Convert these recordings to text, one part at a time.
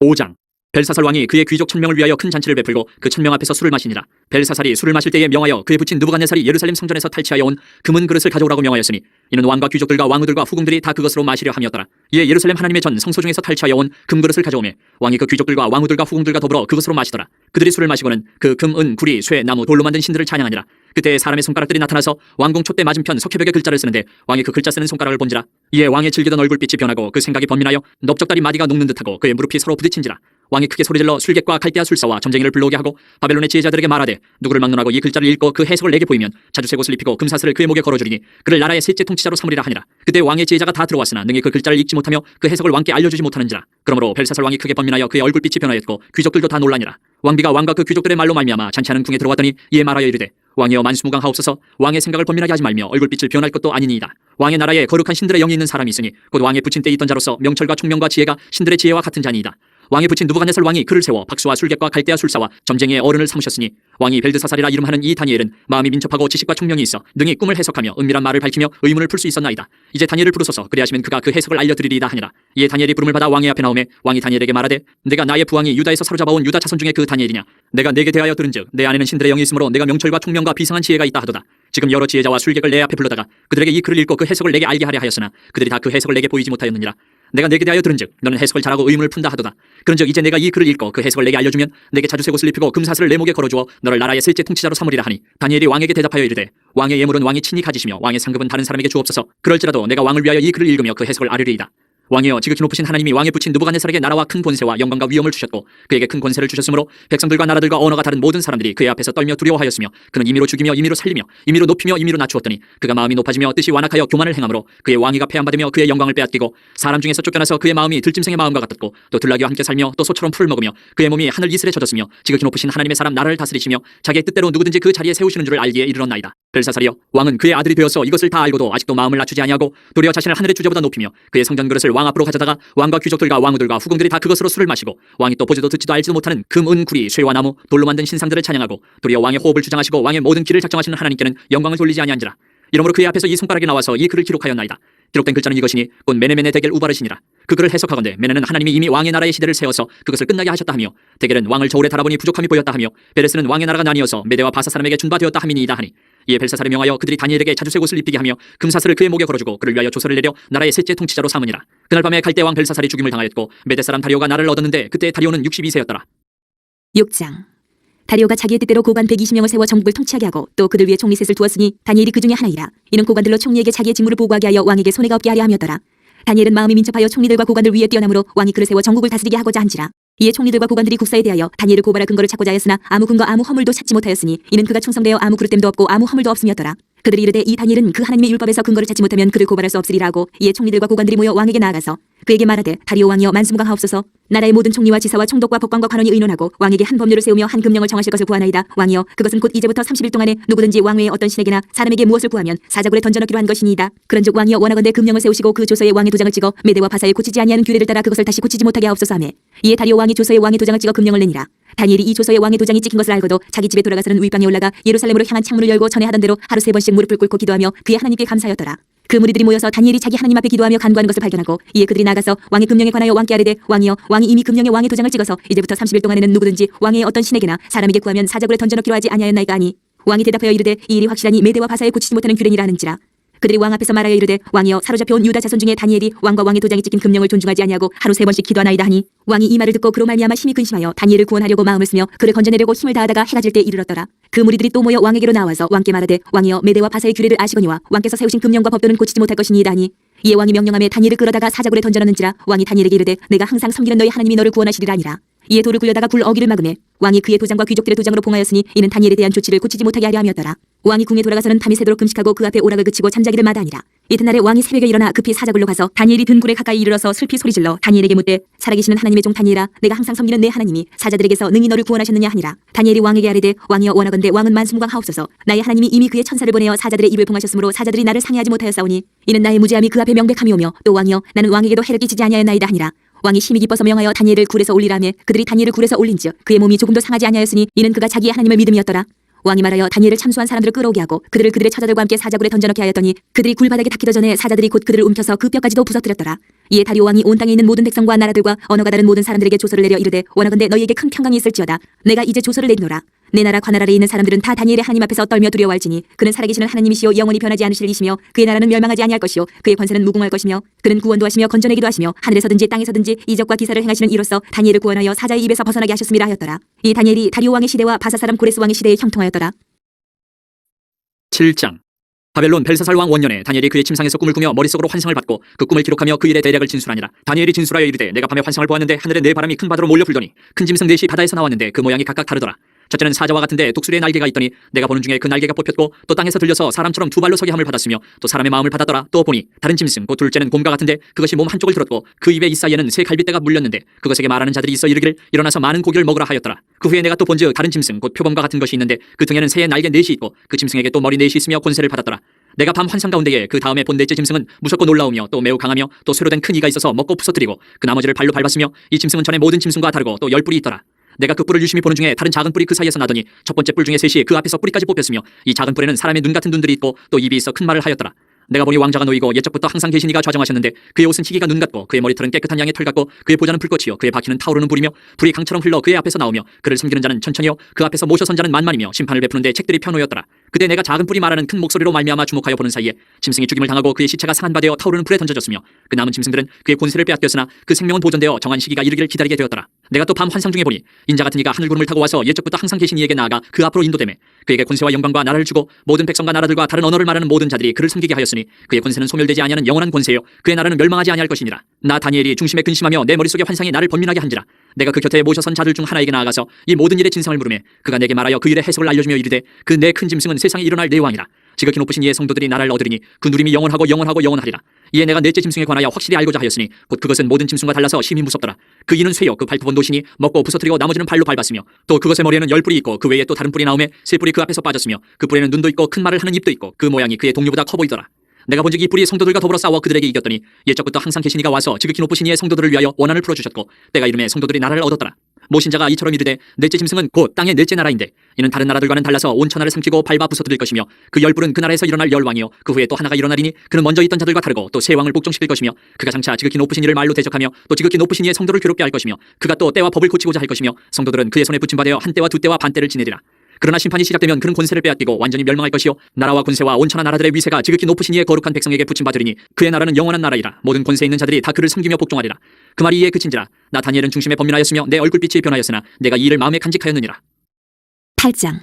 5장. 벨사살 왕이 그의 귀족 1000명을 위하여 큰 잔치를 베풀고 그 1000명 앞에서 술을 마시니라. 벨사살이 술을 마실 때에 명하여 그의 부친 느부갓네살이 예루살렘 성전에서 탈취하여 온 금은 그릇을 가져오라고 명하였으니 이는 왕과 귀족들과 왕후들과 후궁들이 다 그것으로 마시려 함이었더라. 이에 예루살렘 하나님의 전 성소 중에서 탈취하여 온 금그릇을 가져오매 왕이 그 귀족들과 왕후들과 후궁들과 더불어 그것으로 마시더라. 그들이 술을 마시고는 그 금, 은, 구리, 쇠, 나무, 돌로 만든 신들을 찬양하니라. 그때 사람의 손가락들이 나타나서 왕궁 촛대 맞은편 석회벽에 글자를 쓰는데 왕이 그 글자 쓰는 손가락을 본지라. 이에 왕의 질기던 얼굴빛이 변하고 그 생각이 번민하여 넓적다리 마디가 녹는 듯하고 그의 무릎이 서로 부딪힌지라. 왕이 크게 소리질러 술객과 갈대아 술사와 점쟁이를 불러오게 하고 바벨론의 지혜자들에게 말하되 누구를 막론하고 이 글자를 읽고 그 해석을 내게 보이면 자주색 옷을 입히고 금사슬을 그의 목에 걸어주리니 그를 나라의 셋째 통치자로 삼으리라 하니라. 그때 왕의 지혜자가 다 들어왔으나 능히 그 글자를 읽지 못하며 그 해석을 왕께 알려주지 못하는지라. 그러므로 벨사살 왕이 크게 번민하여 그의 얼굴빛이 변하였고 귀족들도 다 놀라니라. 왕비가 왕과 그 귀족들의 말로 말미암아 잔치하는 궁에 들어왔더니 이에 말하여 이르되 왕이여 만수무강하옵소서. 왕의 생각을 번민하게 하지 말며 얼굴빛을 변할 것도 아니니이다. 왕의 나라에 거룩한 신들의 영이 있는 사람이 있으니 곧 왕의 부친 때 있던 자로서 명철과 총명과 지혜가 신들의 지혜와 같은 자니이다. 왕의 부친 느부갓네살 왕이 그를 세워 박수와 술객과 갈대아 술사와 점쟁이의 어른을 삼으셨으니 왕이 벨드사살이라 이름하는 이 다니엘은 마음이 민첩하고 지식과 총명이 있어 능히 꿈을 해석하며 은밀한 말을 밝히며 의문을 풀 수 있었나이다. 이제 다니엘을 부르소서. 그리하시면 그가 그 해석을 알려드리리이다 하니라. 이에 다니엘이 부름을 받아 왕의 앞에 나오매 왕이 다니엘에게 말하되 내가 나의 부왕이 유다에서 사로잡아온 유다 자손 중에 그 다니엘이냐. 내가 내게 대하여 들은즉 내 안에는 신들의 영이 있으므로 내가 명철과 총명과 비상한 지혜가 있다 하도다. 지금 여러 지혜자와 술객을 내 앞에 불러다가 그들에게 이 글을 읽고 그 해석을 내게 알게 하려 하였으나 그들이 다 그 해석을 내게 보이지 못하였느니라. 내가 내게 대하여 들은즉 너는 해석을 잘하고 의문을 푼다 하도다. 그런즉 이제 내가 이 글을 읽고 그 해석을 내게 알려주면 내게 자주색 옷을 입히고 금사슬을 내 목에 걸어주어 너를 나라의 셋째 통치자로 삼으리라 하니 다니엘이 왕에게 대답하여 이르되 왕의 예물은 왕이 친히 가지시며 왕의 상급은 다른 사람에게 주옵소서. 그럴지라도 내가 왕을 위하여 이 글을 읽으며 그 해석을 아뢰리이다. 왕이여 지극히 높으신 하나님이 왕의 부친 느부갓네살에게 나라와 큰 권세와 영광과 위엄을 주셨고 그에게 큰 권세를 주셨으므로 백성들과 나라들과 언어가 다른 모든 사람들이 그의 앞에서 떨며 두려워하였으며 그는 임의로 죽이며 임의로 살리며 임의로 높이며 임의로 낮추었더니 그가 마음이 높아지며 뜻이 완악하여 교만을 행함으로 그의 왕위가 폐함받으며 그의 영광을 빼앗기고 사람 중에서 쫓겨나서 그의 마음이 들짐승의 마음과 같았고 또 들나귀와 함께 살며 또 소처럼 풀을 먹으며 그의 몸이 하늘 이슬에 젖었으며 지극히 높으신 하나님의 사람 나라를 다스리시며 자기의 뜻대로 누구든지 그 자리에 세우시는 줄을 알기에 이르렀나이다. 벨사살이여 왕은 그의 아들이 되어서 이것을 다 알고도 아직도 마음을 낮추지 아니하고 도리어 자신을 하늘의 주제보다 높이며 그의 성전 그릇을 왕 앞으로 가져다가 왕과 귀족들과 왕후들과 후궁들이 다 그것으로 술을 마시고 왕이 또 보지도 듣지도 알지도 못하는 금, 은, 구리, 쇠와 나무, 돌로 만든 신상들을 찬양하고 도리어 왕의 호흡을 주장하시고 왕의 모든 길을 작정하시는 하나님께는 영광을 돌리지 아니한지라. 이러므로 그의 앞에서 이 손가락이 나와서 이 글을 기록하였나이다. 기록된 글자는 이것이니 곧 메네메네 데겔 우바르시니라. 그 글을 해석하건대 메네는 하나님이 이미 왕의 나라의 시대를 세워서 그것을 끝나게 하셨다 하며 데겔은 왕을 저울에 달아보니 부족함이 보였다 하며 베레스는 왕의 나라가 나뉘어서 메대와 바사 사람에게 준바되었다 함이니이다 하니 이에 벨사살이 명하여 그들이 다니엘에게 자주색 옷을 입히게 하며 금사슬을 그의 목에 걸어주고 그를 위하여 조서를 내려 나라의 셋째 통치자로 삼으니라. 그날 밤에 갈대 왕 벨사살이 죽임을 당하였고 메대 사람 다리오가 나라를 얻었는데 그때 다리오는 62세였더라. 6장. 다리오가 자기의 뜻대로 고관 120명을 세워 정복을 통치하게 하고 또 그들 위에 총리 셋을 두었으니 다니엘이 그 중에 하나이라. 이는 고관들로 총리에게 자기의 직무를 보고하게 하여 왕에게 손해가 없게 하려 함이었더라. 다니엘은 마음이 민첩하여 총리들과 고관들 위에 뛰어남으로 왕이 그를 세워 전국을 다스리게 하고자 한지라. 이에 총리들과 고관들이 국사에 대하여 다니엘을 고발할 근거를 찾고자 하였으나 아무 근거 아무 허물도 찾지 못하였으니 이는 그가 충성되어 아무 그릇됨도 없고 아무 허물도 없음이었더라. 그들이 이르되 이 다니엘은 그 하나님의 율법에서 근거를 찾지 못하면 그를 고발할 수 없으리라 하고 이에 총리들과 고관들이 모여 왕에게 나아가서 그에게 말하되 다리오 왕이여 만수무강하옵소서. 나라의 모든 총리와 지사와 총독과 법관과 관원이 의논하고 왕에게 한 법률을 세우며 한 금령을 정하실 것을 구하나이다. 왕이여 그것은 곧 이제부터 30일 동안에 누구든지 왕 외에 어떤 신에게나 사람에게 무엇을 구하면 사자굴에 던져넣기로 한 것이니이다. 그런즉 왕이여 원하건대 금령을 세우시고 그 조서에 왕의 도장을 찍어 메대와 바사에 고치지 아니하는 규례를 따라 그것을 다시 고치지 못하게 하옵소서 하매 이에 다리오 왕이 조서에 왕의 도장을 찍어 금령을 내니라. 다니엘이 이 조서에 왕의 도장이 찍힌 것을 알고도 자기 집에 돌아가서는 윗방에 올라가 예루살렘으로 향한 창문을 열고 전에 하던 대로 하루 3번씩 무릎을 꿇고 기도하며 그의 하나님께 감사하였더라. 그 무리들이 모여서 다니엘이 자기 하나님 앞에 기도하며 간구하는 것을 발견하고 이에 그들이 나가서 왕의 금령에 관하여 왕께 아뢰되 왕이여 왕이 이미 금령에 왕의 도장을 찍어서 이제부터 30일 동안에는 누구든지 왕의 어떤 신에게나 사람에게 구하면 사자굴에 던져넣기로 하지 아니하였나이까 하니 왕이 대답하여 이르되 이 일이 확실하니 메대와 바사에 고치지 못하는 규례니라 하는지라. 그들이 왕 앞에서 말하여 이르되 왕이여 사로잡혀온 유다 자손 중에 다니엘이 왕과 왕의 도장이 찍힌 금령을 존중하지 아니하고 하루 3번씩 기도하나이다 하니 왕이 이 말을 듣고 그로 말미암아 심히 근심하여 다니엘을 구원하려고 마음을 쓰며 그를 건져내려고 힘을 다하다가 해가 질 때 이르렀더라. 그 무리들이 또 모여 왕에게로 나와서 왕께 말하되 왕이여 메대와 바사의 규례를 아시거니와 왕께서 세우신 금령과 법도는 고치지 못할 것이니이다 하니 이에 왕이 명령하며 다니엘을 끌어다가 사자굴에 던져넣는지라. 왕이 다니엘에게 이르되 내가 항상 섬기는 너희 하나님이 너를 구원하시리라 하니라. 이에 돌을 굴려다가 굴 어기를 막으매 왕이 그의 도장과 귀족들의 도장으로 봉하였으니 이는 다니엘에 대한 조치를 고치지 못하게 하려 함이었더라. 왕이 궁에 돌아가서는 밤이 새도록 금식하고 그 앞에 오락을 그치고 잠자기를 마다하니라. 이튿날에 왕이 새벽에 일어나 급히 사자굴로 가서 다니엘이 든 굴에 가까이 이르러서 슬피 소리질러 다니엘에게 묻되 살아계시는 하나님의 종 다니엘아 내가 항상 섬기는 내 하나님이 사자들에게서 능히 너를 구원하셨느냐 하니라. 다니엘이 왕에게 아뢰되 왕이여 원하건대 왕은 만수무강하옵소서. 나의 하나님이 이미 그의 천사를 보내어 사자들의 입을 봉하셨으므로 사자들이 나를 상해하지 못하였사오니 이는 나의 무죄함이 그 앞에 명백함이오며 또 왕이여 나는 왕에게도 해를 끼치지 아니하였나이다 하니라. 왕이 심히 기뻐서 명하여 다니엘을 굴에서 올리라며 그들이 다니엘을 굴에서 올린즉 그의 몸이 조금도 상하지 아니하였으니 이는 그가 자기의 하나님을 믿음이었더라. 왕이 말하여 다니엘을 참수한 사람들을 끌어오게 하고 그들을 그들의 처자들과 함께 사자굴에 던져넣게 하였더니 그들이 굴바닥에 닿기도 전에 사자들이 곧 그들을 움켜서 그 뼈까지도 부서뜨렸더라. 이에 다리오 왕이 온 땅에 있는 모든 백성과 나라들과 언어가 다른 모든 사람들에게 조서를 내려 이르되 원하건대 너희에게 큰 평강이 있을지어다. 내가 이제 조서를 내리노라. 내 나라 관할 아래에 있는 사람들은 다 다니엘의 하나님 앞에서 떨며 두려워할지니 그는 살아계시는 하나님이시요 영원히 변하지 않으실 이시며 그의 나라는 멸망하지 아니할 것이요 그의 권세는 무궁할 것이며 그는 구원도 하시며 건져내기도 하시며 하늘에서든지 땅에서든지 이적과 기사를 행하시는 이로써 다니엘을 구원하여 사자의 입에서 벗어나게 하셨음이라 하였더라. 이 다니엘이 다리오 왕의 시대와 바사 사람 고레스 왕의 시대에 형통하였더라. 7장. 바벨론 벨사살 왕 원년에 다니엘이 그의 침상에서 꿈을 꾸며 머릿속으로 환상을 받고 그 꿈을 기록하며 그 일의 대략을 진술하니라. 다니엘이 진술하여 이르되 내가 밤에 환상을 보았는데 하늘에 네 바람이 큰 바다로 몰려 불더니 큰 짐승 넷이 바다에서 나왔는데 그 모양이 각각 다르더라. 첫째는 사자와 같은데 독수리의 날개가 있더니 내가 보는 중에 그 날개가 뽑혔고 또 땅에서 들려서 사람처럼 두 발로 서게 함을 받았으며 또 사람의 마음을 받았더라. 또 보니 다른 짐승 곧 둘째는 곰과 같은데 그것이 몸 한쪽을 들었고 그 입에 이 사이에는 새 갈빗대가 물렸는데 그것에게 말하는 자들이 있어 이르기를 일어나서 많은 고기를 먹으라 하였더라. 그 후에 내가 또 본즉 다른 짐승 곧 표범과 같은 것이 있는데 그 등에는 새의 날개 넷이 있고 그 짐승에게 또 머리 넷이 있으며 권세를 받았더라. 내가 밤 환상 가운데에 그 다음에 본 넷째 짐승은 무섭고 놀라우며 또 매우 강하며 또 쇠로 된 큰 이가 있어서 먹고 부서뜨리고 그 나머지를 발로 밟았으며 이 짐승은 전에 모든 짐승과 다르고 또 10뿔이 있더라. 내가 그 뿔을 유심히 보는 중에 다른 작은 뿔이 그 사이에서 나더니 첫 번째 뿔 중에 셋이 그 앞에서 뿌리까지 뽑혔으며 이 작은 뿔에는 사람의 눈 같은 눈들이 있고 또 입이 있어 큰 말을 하였더라. 내가 보니 왕자가 놓이고 옛적부터 항상 계신 이가 좌정하셨는데 그의 옷은 희기가 눈 같고 그의 머리털은 깨끗한 양의 털 같고 그의 보좌는 불꽃이요 그의 바퀴는 타오르는 불이며 불이 강처럼 흘러 그의 앞에서 나오며 그를 섬기는 자는 천천히요 그 앞에서 모셔 선 자는 만만이며 심판을 베푸는데 책들이 펴놓였더라. 그때 내가 작은 뿔이 말하는 큰 목소리로 말미암아 주목하여 보는 사이에 짐승이 죽임을 당하고 그의 시체가 상한 바 되어 타오르는 불에 던져졌으며 그 남은 짐승들은 그의 권세를 빼앗겼으나 그 생명은 보존되어 정한 시기가 이르기를 기다리게 되었더라. 내가 또 밤 환상 중에 보니 인자 같은 이가 하늘 구름을 타고 와서 옛적부터 항상 계신 이에게 나아가 그 앞으로 인도되매 그에게 권세와 영광과 나라를 주고 모든 백성과 나라들과 다른 언어를 말하는 모든 자들이 그를 섬기게 하였으니 그의 권세는 소멸되지 아니하는 영원한 권세요 그의 나라는 멸망하지 아니할 것이니라. 나 다니엘이 중심에 근심하며 내 머릿속에 환상이 나를 번민하게 한지라. 내가 그 곁에 모셔선 자들 중 하나에게 나아가서 이 모든 일의 진상을 물으매 그가 내게 말하여 그 일의 해석을 알려주며 이르되 그 내 큰 짐승은 세상에 일어날 내 왕이라. 지극히 높으신 이의 성도들이 나라를 얻으리니 그 누림이 영원하고 영원하고 영원하리라. 이에 내가 넷째 짐승에 관하여 확실히 알고자 하였으니 곧 그것은 모든 짐승과 달라서 심히 무섭더라. 그 이는 쇠요 그 발톱은 노시니 먹고 부서뜨리고 나머지는 발로 밟았으며 또 그것의 머리에는 10뿔이 있고 그 외에 또 다른 뿔이 나오매 세 뿔이 그 앞에서 빠졌으며 그 뿔에는 눈도 있고 큰 말을 하는 입도 있고 그 모양이 그의 동류보다 커 보이더라. 내가 본즉 이 뿔이 성도들과 더불어 싸워 그들에게 이겼더니 옛적부터 항상 계신 이가 와서 지극히 높으신 이의 성도들을 위하여 원한을 풀어주셨고 때가 이름에 성도들이 나라를 얻었더라. 모신자가 이처럼 이르되 넷째 짐승은 곧 땅의 넷째 나라인데 이는 다른 나라들과는 달라서 온 천하를 삼키고 밟아 부서뜨릴 것이며 그 10뿔은 그 나라에서 일어날 열왕이요 그 후에 또 하나가 일어나리니 그는 먼저 있던 자들과 다르고 또 새 왕을 복종시킬 것이며 그가 장차 지극히 높으신 이를 말로 대적하며 또 지극히 높으신 이의 성도를 괴롭게 할 것이며 그가 또 때와 법을 고치고자 할 것이며 성도들은 그의 손에 붙임받아 한 때와 두 때와 반 때를 지내리라. 그러나 심판이 시작되면 그는 권세를 빼앗기고 완전히 멸망할 것이요 나라와 권세와 온 천하 나라들의 위세가 지극히 높으신 이의 거룩한 백성에게 붙임받으리니 그의 나라는 영원한 나라이라. 모든 권세 있는 자들이 다 그를 섬기며 복종하리라. 그 말이 이에 그친지라. 나 다니엘은 중심에 번민하였으며 내 얼굴빛이 변하였으나 내가 이 일을 마음에 간직하였느니라. 8장.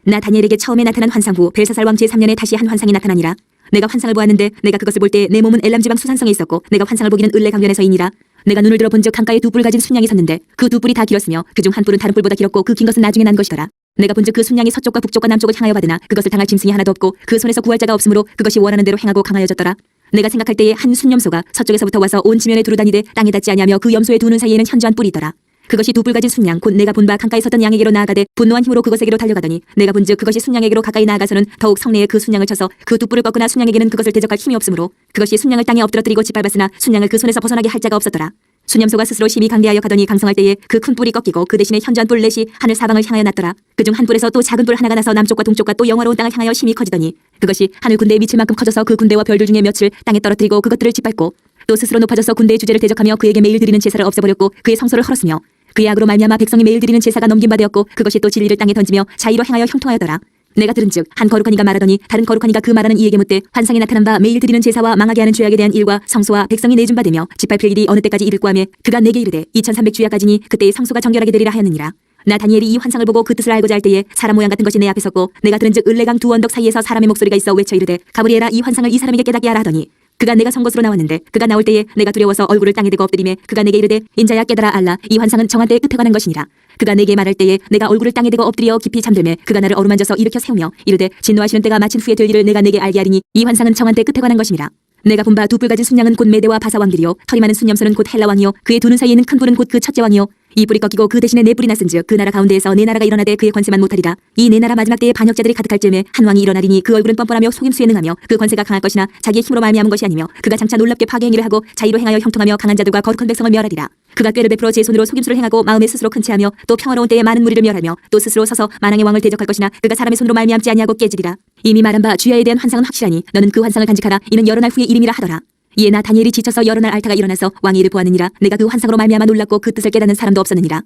나 다니엘에게 처음에 나타난 환상 후 벨사살 왕 제3년에 다시 한 환상이 나타나니라. 내가 환상을 보았는데 내가 그것을 볼 때 내 몸은 엘람 지방 수산성에 있었고 내가 환상을 보기는 을레 강변에서이니라. 내가 눈을 들어 본즉 강가에 두 뿔 가진 순양이 섰는데 그 두 뿔이 다 길었으며 그중 한 뿔은 다른 뿔보다 길었고 그 긴 것은 나중에 난 것이더라. 내가 본즉 그 순양이 서쪽과 북쪽과 남쪽을 향하여 받으나 그것을 당할 짐승이 하나도 없고 그 손에서 구할 자가 없으므로 그것이 원하는 대로 행하고 강하여졌더라. 내가 생각할 때에 한 순염소가 서쪽에서부터 와서 온 지면에 두루다니되 땅에 닿지 아니하며 그 염소의 두 눈 사이에는 현저한 뿔이 있더라. 그것이 두 뿔 가진 순양 곧 내가 본 바 강가에 섰던 양에게로 나아가되 분노한 힘으로 그것에게로 달려가더니 내가 본즉 그것이 순양에게로 가까이 나아가서는 더욱 성내에 그 순양을 쳐서 그 두 뿔을 꺾으나 순양에게는 그것을 대적할 힘이 없으므로 그것이 순양을 땅에 엎드러뜨리고 짓밟았으나 순양을 그 손에서 벗어나게 할 자가 없었더라. 순염소가 스스로 심히 강대하여 가더니 강성할 때에 그 큰 뿔이 꺾이고 그 대신에 현저한 뿔 넷이 하늘 사방을 향하여 났더라. 그중 한 뿔에서 또 작은 뿔 하나가 나서 남쪽과 동쪽과 또 영화로운 땅을 향하여 심히 커지더니 그것이 하늘 군대에 미칠 만큼 커져서 그 군대와 별들 중에 몇을 땅에 떨어뜨리고 그것들을 짓밟고 또 스스로 높아져서 군대의 주제를 대적하며 그에게 매일 드리는 제사를 없애버렸고 그의 성소를 헐었으며 그의 악으로 말미암아 백성이 매일 드리는 제사가 넘긴 바 되었고 그것이 또 진리를 땅에 던지며 자의로 행하여 형통하였더라. 내가 들은즉 한 거룩한 이가 말하더니 다른 거룩한 이가 그 말하는 이에게 묻되 환상에 나타난 바 매일 드리는 제사와 망하게 하는 죄악에 대한 일과 성소와 백성이 내준 바 되며 짓밟힐 일이 어느 때까지 이를꼬 하매 그가 내게 이르되 2300주야까지니 그때의 성소가 정결하게 되리라 하였느니라. 나 다니엘이 이 환상을 보고 그 뜻을 알고자 할 때에 사람 모양 같은 것이 내 앞에 섰고 내가 들은즉 을레강 두 언덕 사이에서 사람의 목소리가 있어 외쳐 이르되 가브리엘아 이 환상을 이 사람에게 깨닫게 하라 하더니 그가 내가 선 곳으로 나왔는데 그가 나올 때에 내가 두려워서 얼굴을 땅에 대고 엎드리매 그가 내게 이르되 인자야 깨달아 알라 이 환상은 정한 때의 끝에 관한 것이니라. 그가 내게 말할 때에 내가 얼굴을 땅에 대고 엎드려 깊이 잠들매 그가 나를 어루만져서 일으켜 세우며 이르되 진노하시는 때가 마친 후에 될 일을 내가 내게 알게 하리니 이 환상은 정한 때 끝에 관한 것이니라. 내가 본 바 두 뿔 가진 순양은 곧 메대와 바사 왕들이요 털이 많은 순염소는 곧 헬라 왕이요 그의 두 눈 사이에 있는 큰 뿔은 곧 그 첫째 왕이요 이 뿔이 꺾이고 그 대신에 내 뿔이 났은즉 그 나라 가운데에서 내 나라가 일어나되 그의 권세만 못하리라. 이 내 나라 마지막 때에 반역자들이 가득할 즈음에 한 왕이 일어나리니 그 얼굴은 뻔뻔하며 속임수에 능하며 그 권세가 강할 것이나 자기의 힘으로 말미암은 것이 아니며 그가 장차 놀랍게 파괴 행위를 하고 자의로 행하여 형통하며 강한 자들과 거룩한 백성을 멸하리라. 그가 꾀를 베풀어 제 손으로 속임수를 행하고 마음에 스스로 큰 채하며 또 평화로운 때에 많은 무리를 멸하며 또 스스로 서서 만왕의 왕을 대적할 것이나 그가 사람의 손으로 말미암지 아니하고 깨지리라. 이미 말한 바 주야에 대한 환상은 확실하니 너는 그 환상을 간직하라. 이는 여러 날 후의 일임이라 하더라. 이에 나 다니엘이 지쳐서 여러 날 앓다가 일어나서 왕의 일을 보았느니라. 내가 그 환상으로 말미암아 놀랐고 그 뜻을 깨닫는 사람도 없었느니라.